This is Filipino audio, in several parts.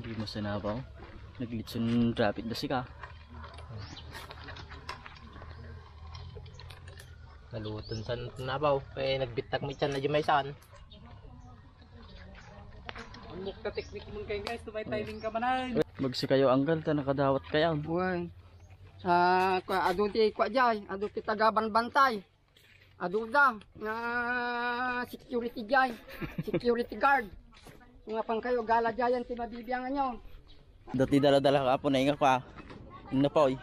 Di mo sanabaw. Naglitson rapid na sika. Naluton sa nabaw. Kaya nagbitak mo dyan na dyan may saan. Ang mukta teknik mo kayo guys. Tumay timing ka manay. Magsi kayo anggal ta nakadawat kayo. Uy. Sa adun ti kwa jay. Adun ti tagaban bantay. Adun da. Na security jay. Security guard. Nga pang kayo gala jayan ti mabibiyangan nyo. Dati dala-dala ka po na inga pa. Ina po eh.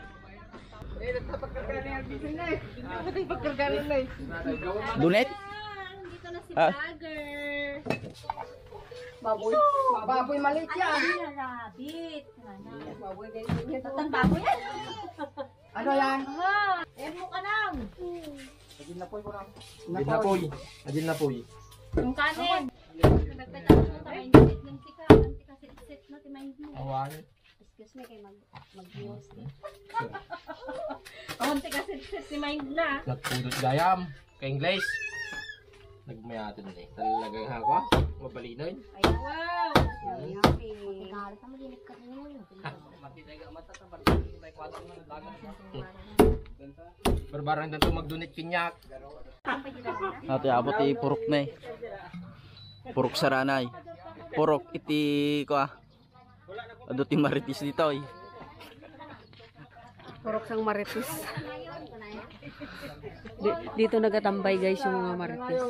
Dunet? Dito na si Vlogger. Baboy maliit yan. Rabbit. Tatang baboy yan. Ano yan? Mo ka lang. Adin na poy. Yung kanin. Nagpeta ko sa mindset ng sika. Anti-kasit-sit na ti mind mo. Awan. Excuse me kay mag-viewers ni. Anti-kasit-sit ti mind na. Nagpudot gayam. Kay English. Nagmayatin na eh. Talagang hako. Mabalinoy. Ay, wow. Yummy. Magalit na maginip ka rin. Barbarang dito magdunit kinyak. Ate abot ti purok na eh. Purok saranay. Purok iti ko ah. Ado ti maritis dito eh. Purok sang marites. Dito nagatambay guys yung mga marites.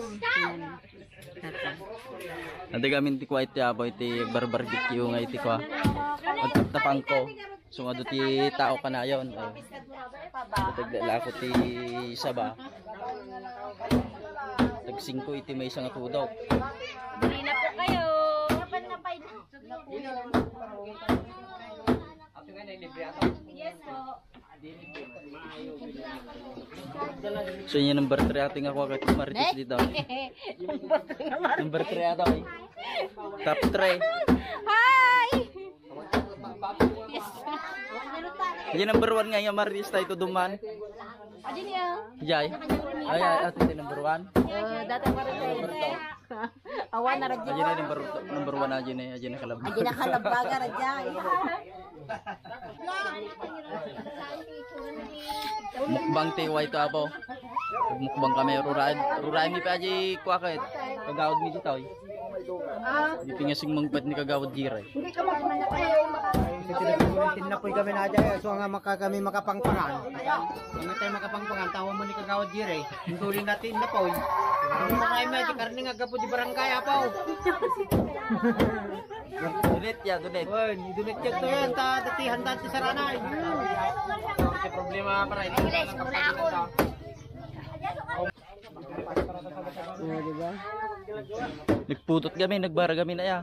Ate gamin ti ko iti abo iti barbecue nga iti ko ah. Agtapang ko. So ado ti tao kanayon. Tagdala ko ti saba. Tag 5 iti may isang atudok. Bili na po kayo. Yes po. So yun number 3 ating ako kahit maritis dito. Number 3 ato eh. Top 3. Hi! Yan number 1 nga yung maritis tayo ito duman. Adi niya. Jay. Ay ato ito number 1. Dati marites. Awan na radyo. Ayan na number 1 aja na aja na kalabag. Adi na kalabaga radyo. Mukbang tiwa ito apo. Mukbang kami ruray mi pa aja kuha kahit kagawad mi dito eh. Di pingasing mangpet ni kagawad jira eh. Tinagulutin na po kami na dyan. So nga kami makapangpangan. Kami tayo makapangpangan. Tawa mo ni kagawad dire. Hintuling natin na po. Ano mo kayo medyo karni nga gapo di barangay apaw. Dunit ya, dunit. Uy, dunit yan to yan. Datihan dati sa ranay. Kasi problema para ito lang kapag Diba? Nagputot kami, nagbara kami na ya.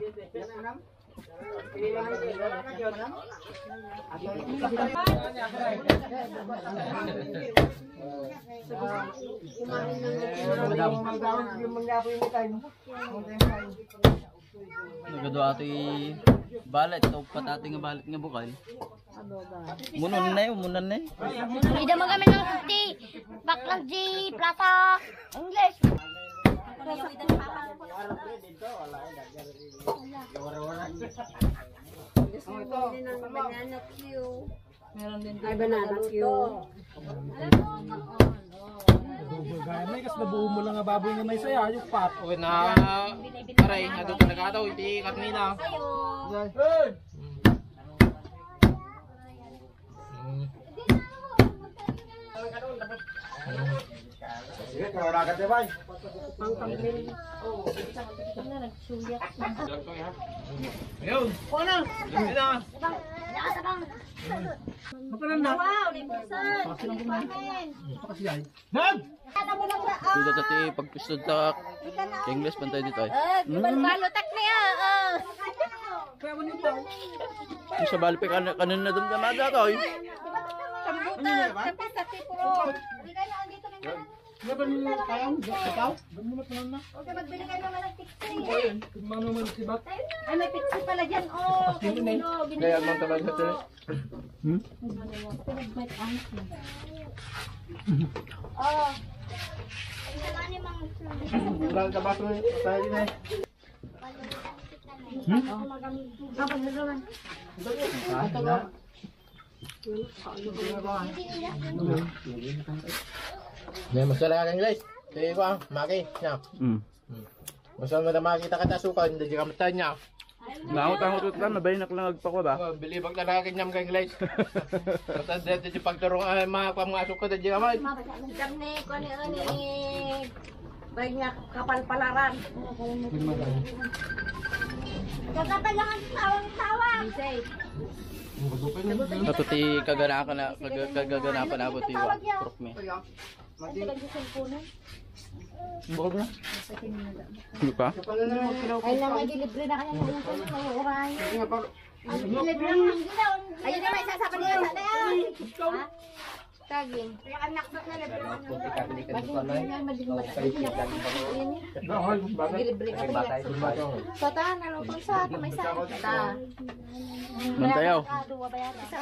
Nagado ati balat, taupat ati nga balat nga bukal. Munon na yun, munon na yun. Ida mo kami ng di Baklang G Plaza English. Ay banana cue. May kas nabuo mo lang nga baboy nga may saya. Yung pat. uwi na aray. Nado talaga daw. Hindi karnina. Sige, kawala ka diba? Ayun. Ano? Ayun na. Wow, libusan. Nag! Dito tati pagpistod ta English pantay dito eh. Balo-tak niya. Yung sa balipe kanan na dumdamada to eh. Tapi sa tipo. Laban mo kayang ikaw? Ban mo na pa na. Okay, magbili kayo naman ng pixie. Mano man si Bak? Ay, may pixie pala dyan. Oh, Kaya man talaga ito. Oh. Wala ka ba tayo na? May masala ka guys. Sige ko, maki. Nya. Masala mo na makita ka tasukan, hindi ka matay niya. Nakot lang, mabayin ako lang agpa ko ba? Bilibag na nakakanyam kay guys. Basta dito di pagturong ay mga pamasok ko dito kamay. Kami, kani, baik nga kapal-palaran. Kakapalangan tawang-tawang. Ato ti kaganapan na po ti wa. Prok me. Bukod na. Hindi pa? Ay lang, libre na kanya ng oray. Libre na ng gilaw. Ayun na may sasapan niya sa tayo. Tagin. Kaya anak na libre na. Libre ka pa. Sota, nalutong sa may sa. Mantayaw. Sa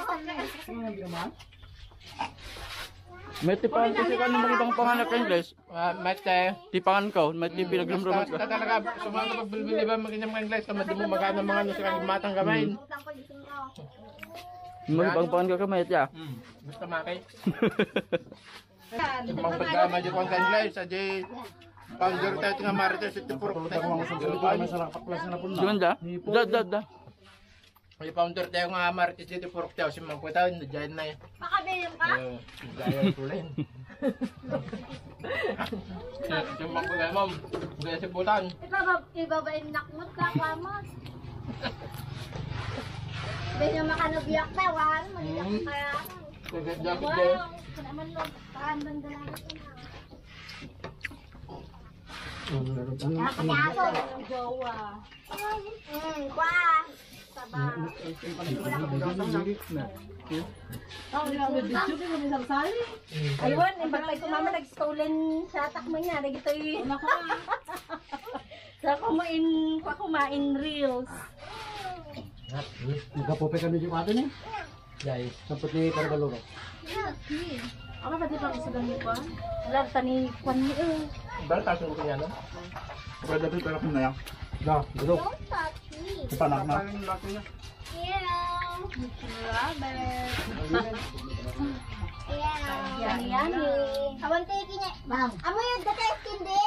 May tipangan kasi ka nung ibang panganak ka English. Mate. Tipangan ko, may pinaglamraman ka. Talaga, sumama pagbili ba maganyam kay guys, kamad mo magana mga ano sa matang kamay. May ibang panganak ka may tiya. Basta maki. Mga pagkama dyan kong kay guys, sa di pounder tayo nga marites ito puro. Ganda? Da. May pounder tayo nga marites dito puro tayo si mga tayo dyan na. Makabilang ka? Gaya tulen. Yung mga pagkama mo, gaya si Butan. Ibabain nakmot ka, kwamot. Hindi nyo makanabiyak na, wala. Magiyak kaya ako. Wow, kung naman lo, paandan dalaga ko na. Nakakasyaso, yung jowa. Kwa. Saba. Ayun, impagpay ko mama nag-stolen sa takmo niya. Nagito yung... Sa kumain reels. Nagkapope kami yung ato niya. Guys, Sampot ni Carvalho. Ako pati pa sa ganito pa. Wala, tani kwan niyo eh. baru tasong ko niya, no? Pwede ba pero kung na yan? Da, gulo. Don't touch me. Panak na. Ew. Ew. Yummy, yummy. Awan tayo kinya. Bang. Amo yung dati hindi.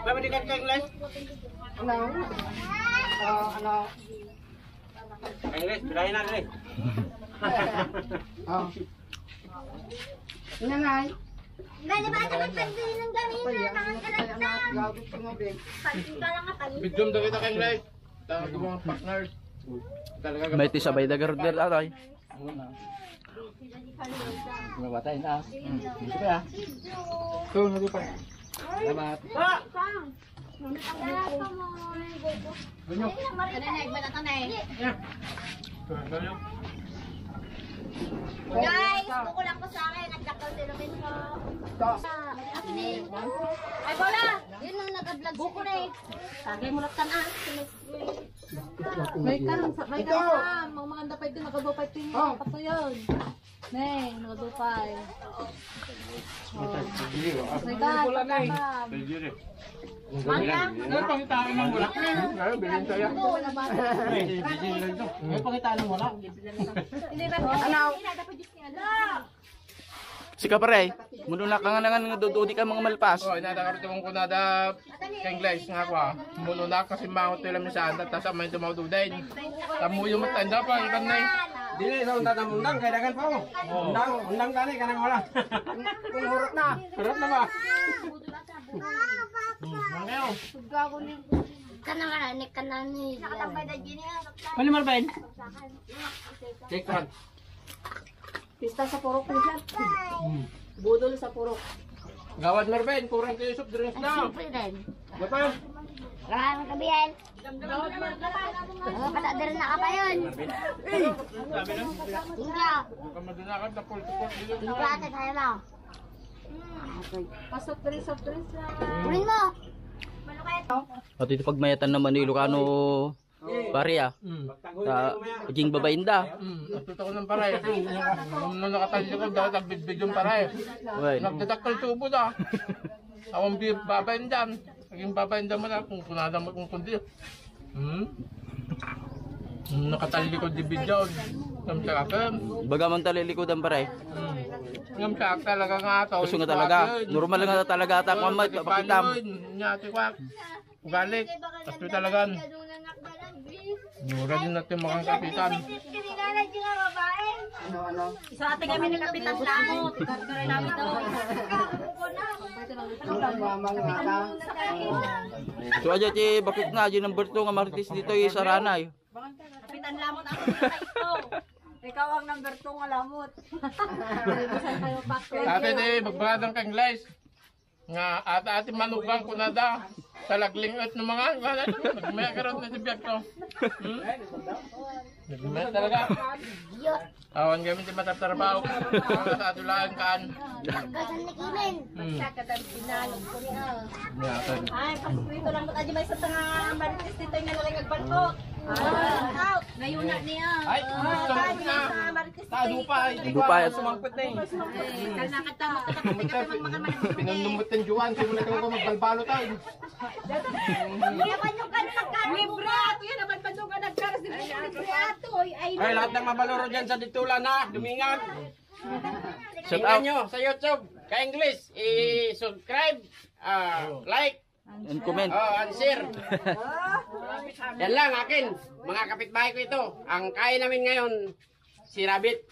Bapak di kan English? Ano? English, bilangin na English. Inangay. Gani ba ka nagpagdili ng ganina? Tangan ka lang ta. Gagawin ko nga, Ben. Pagdili ka lang ka. Bidjom daw kita kay English. Tawag ko mga partners. Talaga May ti sabay dagar der atay. Mabatay na. Dito pa. Ito, nandito pa. Salamat. Ganyo. Guys, kukulang ko sa akin. Nagdakaw sinumin ko. Ay, bola! Yun ang nag-vlog buko na eh. Tagay mo laktan ah. May ka sa mga dapay din nakadupay din mo pato yun. Nay, nakadupay. May ka. Mangga? Ano pangitaan ng wala? Ngayon, bilhin sa'yo. Wala ba? May pangitaan ng wala. Hindi ba? Ano? Sika pare, mulo na ka nga dududi ka mga malpas. Oh, inadakartong ko na da kay English nga ko. Muno na kasi mangot nila mi sa anda tas amay tumawdo din. Tamu yung matanda pa ikan nay. Dili sa unta tamundang kay dagan pa mo. Undang tani kanang wala. Kung hurot na. Harap na ba? Mangayo. Kanang kanan ni. Nakatambay na gini ah. Pali marbain. Take one. Pista sa purok niya. Budol sa purok. Gawad marbain, kurang kayo soft drinks na. Siyempre rin. Gapay. Maraming kabiyan. Patadar na ka pa yun. Tingka. Kamadunakad na pulpul dito. Tingka ate tayo lang. Pasok drinks lang. Kunin mo. At ito pag mayatan naman ni Ilocano pare ah. Sa paging babainda. Atuto ko ng paray. Nung nakatalyo ko dahil bidbid yung paray. Well, Nagdadaktal tubo na. Awang babayin dyan. Naging babayin dyan mo na kung kunada mo kung kundi. Nakatalikod di video. Ngam sa akin. Baga man talilikodan pare. Ngam sa akin talaga nga ito. Gusto nga talaga. Normal nga talaga atak mamay pakitam. Nyati kwak. Ugalik. Tapos talagan. Mura din natin mga kapitan. Sa ating kami ni Kapitan Lamot. Gagawin namin daw. So aja ti bakit nga aja number 2 nga Martis dito sa Ranay. Kapitan Lamot ako ito. Ikaw ang number 2 nga lamot. Saan kayo background? Ate di, magbagadang kang guys. Nga ate manugang ko na da. Sa laglingot ng mga nagmaya karoon na si Biag to. Nagmaya talaga. Awan kami di matatrabaho. Natatulaan kaan. Gasan ni Kimen. Kakadang pinalog ko niya. Ay, pasprito lang ba't aja may sa tanga marites dito yung nalalagay agbaltot. Out! Ngayon na niya. Ay, gusto mo na. Tadupay. Dupay at Sumangkot na eh. Kal nakatama ka kapatid ka pang mga manipulin. Pinanumot ng Juan. Simulan ko magbalbalo tayo. Yaman yung kanang Libre ato yan naman pa doon ka nagkaras din libre ato. Ay, lahat ng mabaloro dyan sa Ditula na, dumingan. shout Tingnan out nyo sa YouTube, ka-English, i-subscribe, like, and comment. and share. Yan lang akin, mga kapitbahay ko ito. Ang kaya namin ngayon, si Rabbit.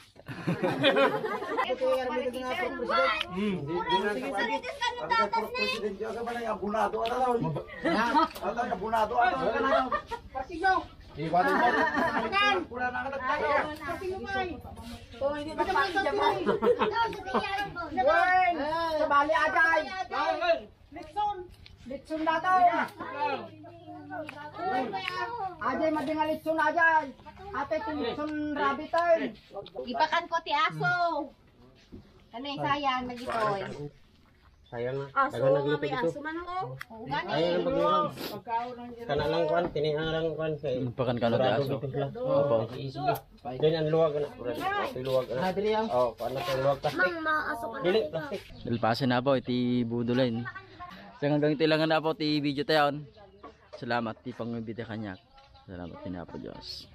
Sabali agay. Litsun na daw. Ajay madinga litsun ajay. Ate litsun rabbitoy. Ipakan ko ti aso. Ano yung sayang nagitoy? Sayang na, Aso, dagan nagluto may dito. aso man ako. Ay, ang pagliran. Kana lang kwan, tiniharang kwan kay Pakan ka na Murado aso. dito sila. Opo. Sige. Then ang luwag na. Ito luwag na. Oh, paano sa luwag plastic? Dili, plastic. Dalpasan na po iti budulain. So hanggang iti lang na po ti video tayon. Salamat ti pangbibita kanyak. Salamat ti na po Diyos.